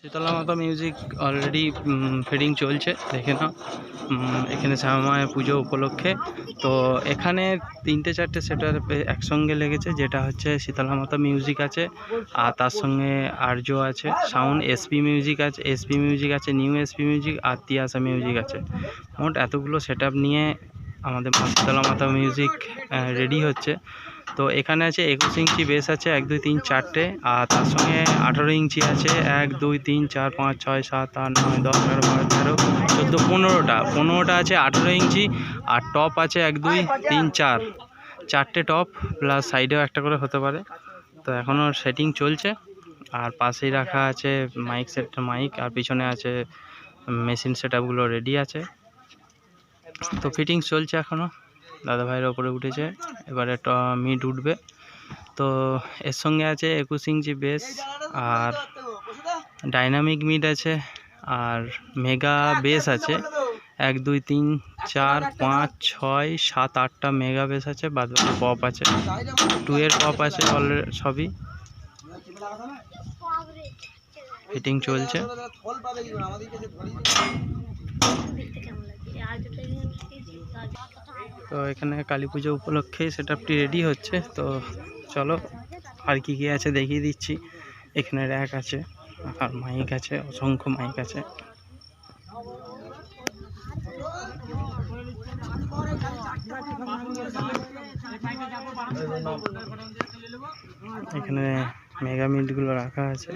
শীতলা মাতা music already feeding চলছে, দেখে নাও। এখানে শ্যামামায়ের পুজো উপলক্ষে তো এখানে 3-4টে সেটার একসঙ্গে লেগেছে, যেটা হচ্ছে শীতলা মাতা মিউজিক আছে, আর তার সঙ্গে আর্য আছে, সাউন্ড এসপি মিউজিক আছে, নিউ এসপি মিউজিক আর তিয়াসা মিউজিক আছে। মোট এতগুলো সেট নিয়ে আমাদের শীতলা মাতা মিউজিক রেডি হচ্ছে। তো এখানে আছে 21 ইঞ্চি বেস আছে 1 2 3 4টে, আর তার সঙ্গে 18 ইঞ্চি আছে 1 2 3 4 5 6 7 8 9 10 11 12 13 14 15টা আছে 18 ইঞ্চি, আর টপ আছে 1 2 3 4 4টে টপ প্লাস সাইডেও একটা করে হতে পারে। তো এখনও সেটিং চলছে, আর পাশেই রাখা আছে মাইক, আর পিছনে আছে মেশিন সেটআপগুলো রেডি আছে। তো ফিটিংস চলছে এখনও, দাদা ভাইয়ের ওপরে উঠেছে, এবারে মিড উঠবে। তো এর সঙ্গে আছে 21 ইঞ্চি বেস, আর ডাইনামিক মিড আছে, আর মেগা বেস আছে 1 2 3 4 5 6 7 8টা মেগা বেস আছে, বাদ বাকি পপ আছে, 2 এর পপ আছে অলরেডি। সবই ফিটিং চলছে। তো এখানে কালী পুজো উপলক্ষে সেটআপটি রেডি হচ্ছে। তো চলো আর কি কি আছে দেখিয়ে দিচ্ছি। এখানে র্যাক আছে, আর মাইক আছে, অসংখ্য মাইক আছে। এখানে মেগা মিটগুলো রাখা আছে,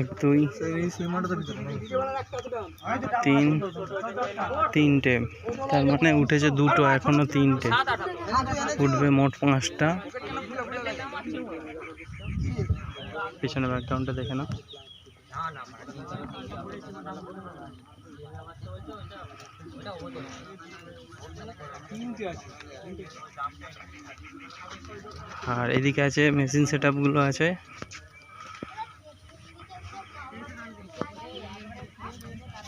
1 2 3 3টে, তার মানে উঠেছে 2টো, এখনো 3টে উঠবে, মোট 5টা। পিছনে ব্যাকগ্রাউন্ডটা দেখে নাও। আর এদিকে আছে মেশিন সেটআপগুলো আছে।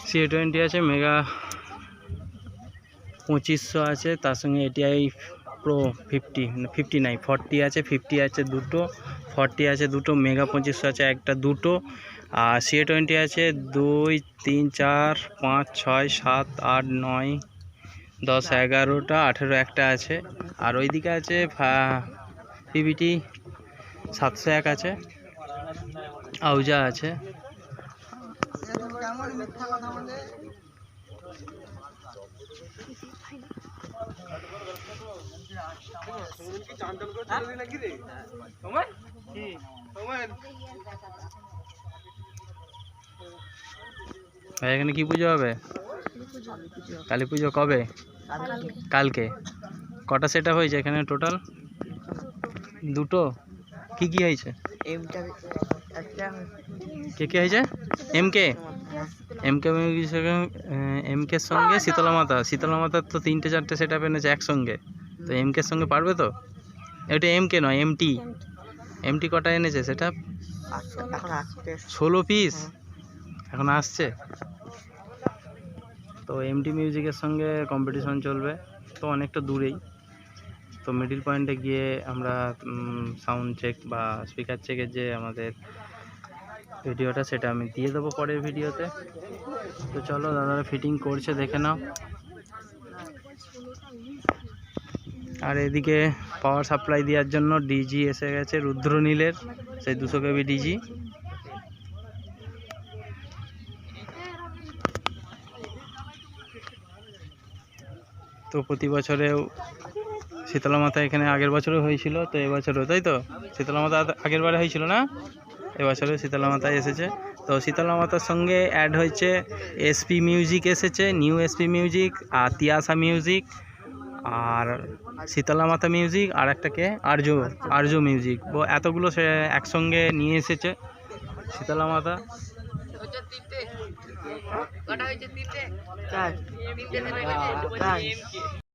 CA20 আছে, মেগা 2500 আছে, তার সঙ্গে ATI Pro 50 নাই 40 আছে, 50 আছে 2টো, 40 আছে 2টো, মেগা 2500 আছে 1টা 2টো, আর CA20 আছে 2 3 4 5 6 7 8 9 10 11টা, 18 একটা আছে। আর ওইদিকে আছে PVT 701 আছে, আউজা আছে। ভাই এখানে কি পুজো হবে? কালী পুজো কবে? কালকে। কটা সেটআপ হয়েছে এখানে টোটাল? 2টো। কি কি হয়েছে? কে হয়েছে? এমকে এমকের সঙ্গে শীতলা মাতার তো 3-4টে সেটআপ এনেছে একসঙ্গে। তো এমকের সঙ্গে পারবে তো? এটা এমকে নয়, এমটি কটা এনেছে সেটআপ? 16 পিস এখন আসছে। তো এমটি মিউজিকের সঙ্গে কম্পিটিশন চলবে, তো অনেকটা দূরেই। তো মিডিল পয়েন্টে গিয়ে আমরা সাউন্ড চেক বা স্পিকার চেকের যে আমাদের ভিডিওটা, সেটা আমি দিয়ে দেবো পরের ভিডিওতে। তো চলো, দাদারা ফিটিং করছে, দেখে নাও। আর এদিকে পাওয়ার সাপ্লাই দেওয়ার জন্য ডিজি এসে গেছে, রুদ্রনীলের সেই 200 kV ডিজি। তো প্রতি বছরেও শীতলা মাতা এখানে আগের বছরও হয়েছিল, তো এবছরও, তাই তো? শীতলা মাতা আগের বারে হয়েছিল না? এবছরে শীতলা মাতা এসেছে। তো শীতলা মাতার সঙ্গে অ্যাড হয়েছে এসপি মিউজিক এসেছে, নিউ এসপি মিউজিক, আর তিয়াসা মিউজিক, আর শীতলা মাতা মিউজিক, আর একটাকে আর্য মিউজিক। এতগুলো সে একসঙ্গে নিয়ে এসেছে শীতলা মাতা।